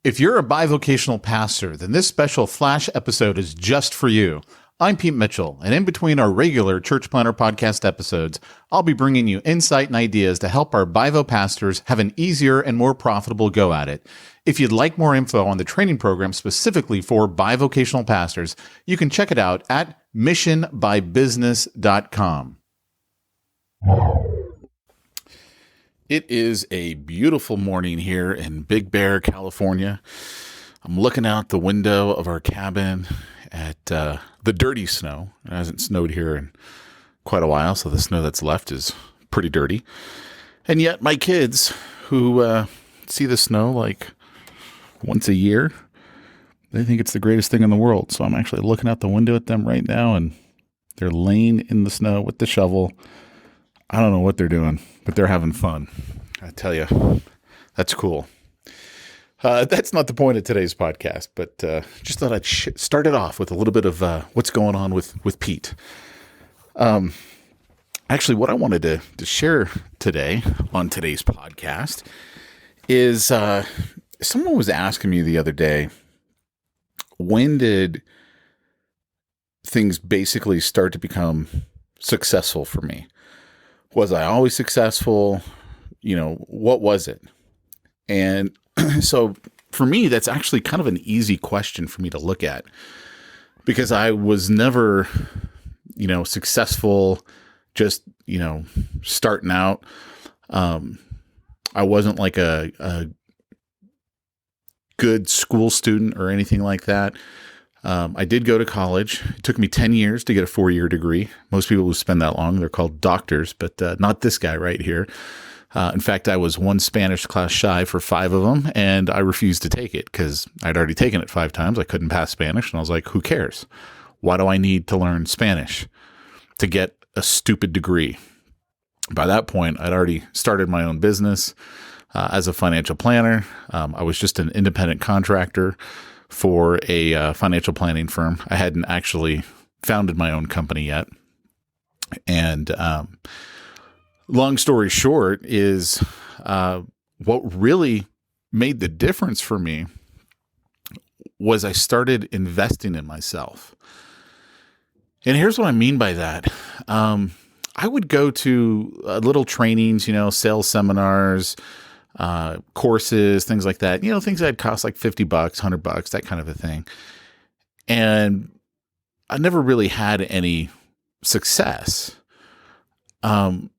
If you're a bivocational pastor, then this special flash episode is just for you. I'm Pete Mitchell, and in between our regular Church Planter podcast episodes, I'll be bringing you insight and ideas to help our bivo pastors have an easier and more profitable go at it. If you'd like more info on the training program specifically for bivocational pastors, you can check it out at missionbybusiness.com. It is a beautiful morning here in Big Bear, California. I'm looking out the window of our cabin at the dirty snow. It hasn't snowed here in quite a while, so the snow that's left is pretty dirty. And yet my kids, who see the snow like once a year, they think it's the greatest thing in the world. So I'm actually looking out the window at them right now, and they're laying in the snow with the shovel. I don't know what they're doing, but they're having fun. I tell you, that's cool. That's not the point of today's podcast, but just thought I'd start it off with a little bit of what's going on with Pete. Actually, what I wanted to share today on today's podcast is someone was asking me the other day, when did things basically start to become successful for me? Was I always successful? You know, what was it? And so for me, that's actually kind of an easy question for me to look at, because I was never, successful just, starting out. I wasn't like a good school student or anything like that. I did go to college. It took me 10 years to get a 4-year degree. Most people who spend that long, they're called doctors, but not this guy right here. In fact, I was one Spanish class shy for 5 of them, and I refused to take it because I'd already taken it 5 times. I couldn't pass Spanish, and I was like, who cares? Why do I need to learn Spanish to get a stupid degree? By that point, I'd already started my own business as a financial planner. I was just an independent contractor for a financial planning firm. I hadn't actually founded my own company yet. And long story short is what really made the difference for me was I started investing in myself. And here's what I mean by that. I would go to little trainings, sales seminars, courses, things like that, things that'd cost like $50, $100, that kind of a thing. And I never really had any success. And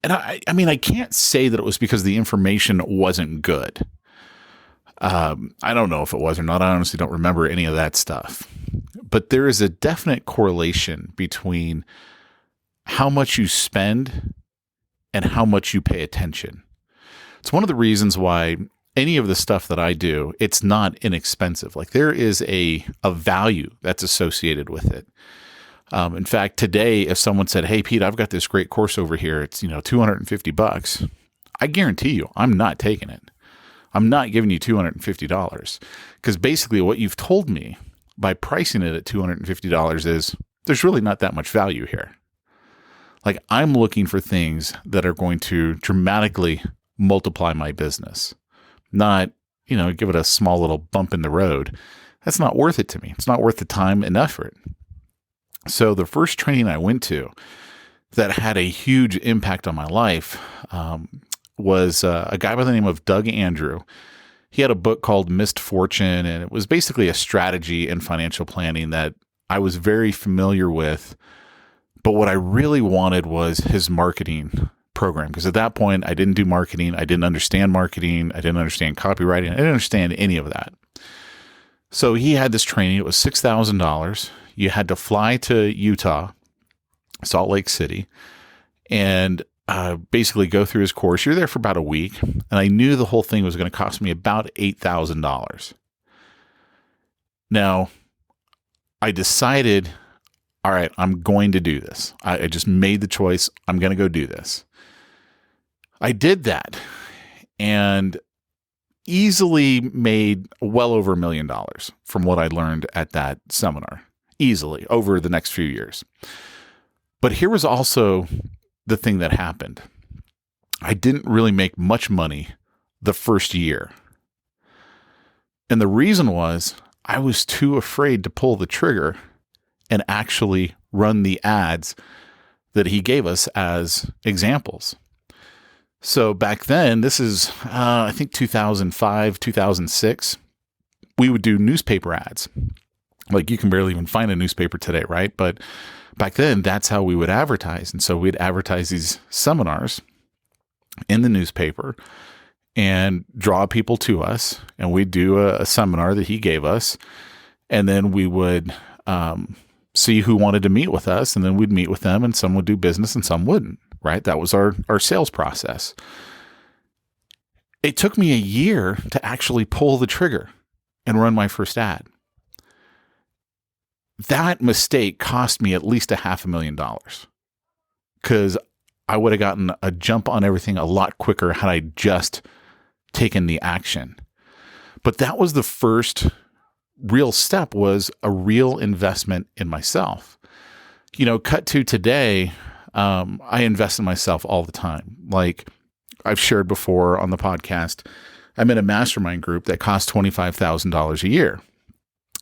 I mean, I can't say that it was because the information wasn't good. I don't know if it was or not. I honestly don't remember any of that stuff, but there is a definite correlation between how much you spend and how much you pay attention. It's one of the reasons why any of the stuff that I do, it's not inexpensive. Like there is a value that's associated with it. In fact, today, if someone said, "Hey, Pete, I've got this great course over here. It's, $250. I guarantee you, I'm not taking it. I'm not giving you $250 because basically what you've told me by pricing it at $250 is there's really not that much value here. Like I'm looking for things that are going to dramatically multiply my business, not, give it a small little bump in the road. That's not worth it to me. It's not worth the time and effort. So the first training I went to that had a huge impact on my life was a guy by the name of Doug Andrew. He had a book called Missed Fortune, and it was basically a strategy in financial planning that I was very familiar with. But what I really wanted was his marketing program, because at that point I didn't do marketing. I didn't understand marketing. I didn't understand copywriting. I didn't understand any of that. So he had this training. It was $6,000. You had to fly to Utah, Salt Lake City, and basically go through his course. You're there for about a week, and I knew the whole thing was going to cost me about $8,000. Now, I decided, all right, I'm going to do this. I just made the choice. I'm going to go do this. I did that and easily made well over $1 million from what I learned at that seminar, easily over the next few years. But here was also the thing that happened. I didn't really make much money the first year. And the reason was I was too afraid to pull the trigger and actually run the ads that he gave us as examples. So back then, this is, I think 2005, 2006, we would do newspaper ads. Like you can barely even find a newspaper today, right? But back then, that's how we would advertise. And so we'd advertise these seminars in the newspaper and draw people to us. And we'd do a seminar that he gave us. And then we would see who wanted to meet with us. And then we'd meet with them, and some would do business and some wouldn't, right? That was our sales process. It took me a year to actually pull the trigger and run my first ad. That mistake cost me at least $500,000 because I would have gotten a jump on everything a lot quicker had I just taken the action. But that was the first real step, was a real investment in myself. Cut to today, I invest in myself all the time. Like I've shared before on the podcast, I'm in a mastermind group that costs $25,000 a year.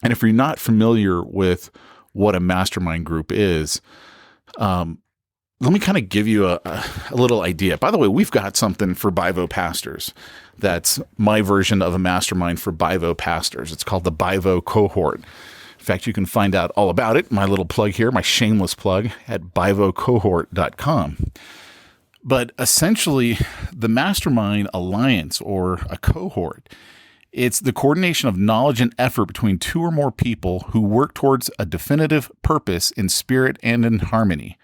And if you're not familiar with what a mastermind group is, let me kind of give you a little idea. By the way, we've got something for Bivo pastors. That's my version of a mastermind for Bivo pastors. It's called the BivoCohort. In fact, you can find out all about it, my little plug here, my shameless plug, at BivoCohort.com. But essentially, the Mastermind Alliance, or a cohort, it's the coordination of knowledge and effort between two or more people who work towards a definitive purpose in spirit and in harmony.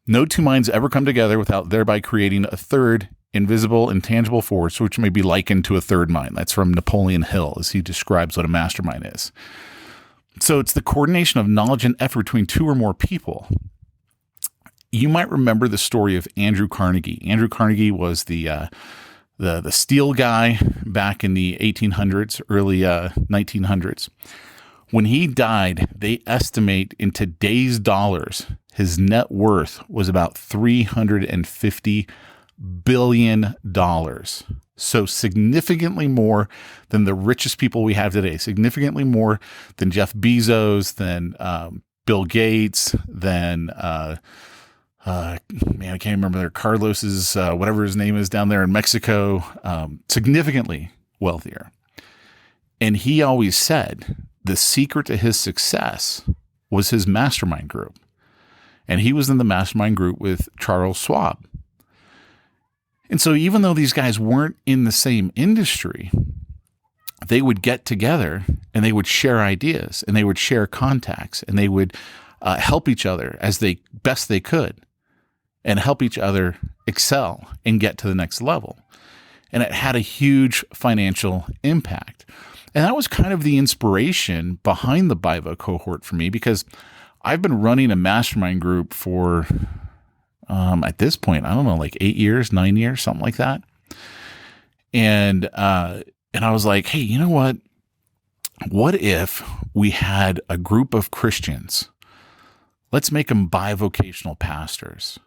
No two minds ever come together without thereby creating a third, invisible, intangible force, which may be likened to a third mind. That's from Napoleon Hill, as he describes what a mastermind is. So it's the coordination of knowledge and effort between two or more people. You might remember the story of Andrew Carnegie. Andrew Carnegie was the steel guy back in the 1800s, early 1900s. When he died, they estimate in today's dollars, his net worth was about $350 billion. So significantly more than the richest people we have today, significantly more than Jeff Bezos, than Bill Gates, than I can't remember their Carlos's, whatever his name is down there in Mexico, significantly wealthier. And he always said the secret to his success was his mastermind group. And he was in the mastermind group with Charles Schwab. And so even though these guys weren't in the same industry, they would get together and they would share ideas and they would share contacts and they would help each other as best they could, and help each other excel and get to the next level. And it had a huge financial impact. And that was kind of the inspiration behind the BivoCohort for me, because I've been running a mastermind group for, at this point, I don't know, like 8 years, 9 years, something like that. And I was like, hey, you know what? What if we had a group of Christians? Let's make them bivocational pastors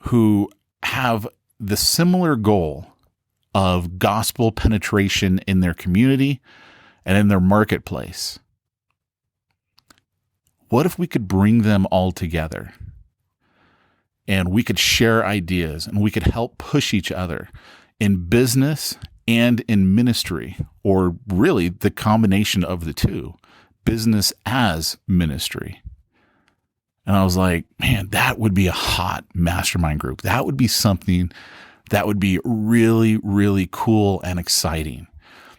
who have the similar goal of gospel penetration in their community and in their marketplace. What if we could bring them all together and we could share ideas and we could help push each other in business and in ministry, or really the combination of the two, business as ministry? And I was like, man, that would be a hot mastermind group. That would be something that would be really, really cool and exciting.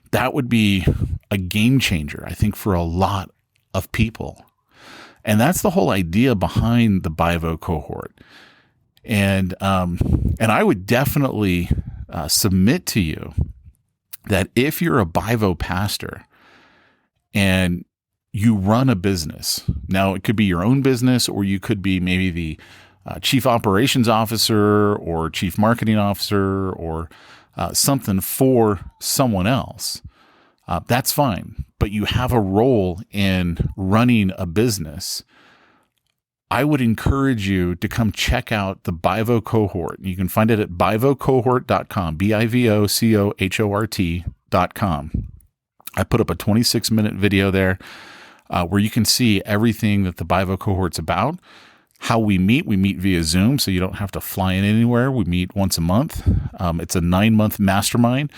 That would be a game changer, I think, for a lot of people. And that's the whole idea behind the BivoCohort. And I would definitely submit to you that if you're a Bivo pastor and you run a business, now it could be your own business, or you could be maybe the chief operations officer or chief marketing officer, or something for someone else. That's fine. But you have a role in running a business. I would encourage you to come check out the BivoCohort. You can find it at BivoCohort.com, BivoCohort.com. I put up a 26-minute video there where you can see everything that the BivoCohort's about. How we meet via Zoom, so you don't have to fly in anywhere. We meet once a month. It's a 9-month mastermind.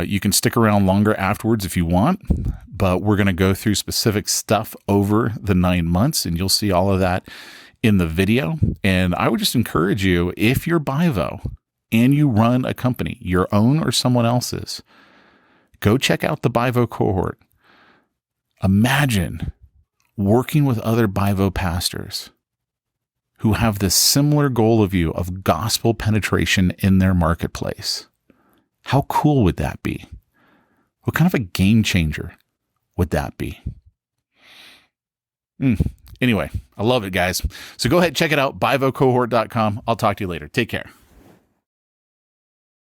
You can stick around longer afterwards if you want, but we're going to go through specific stuff over the 9 months, and you'll see all of that in the video. And I would just encourage you, if you're Bivo and you run a company, your own or someone else's, go check out the BivoCohort. Imagine working with other Bivo pastors who have this similar goal of you of gospel penetration in their marketplace. How cool would that be? What kind of a game changer would that be? Anyway, I love it, guys. So go ahead, check it out, bivocohort.com. I'll talk to you later. Take care.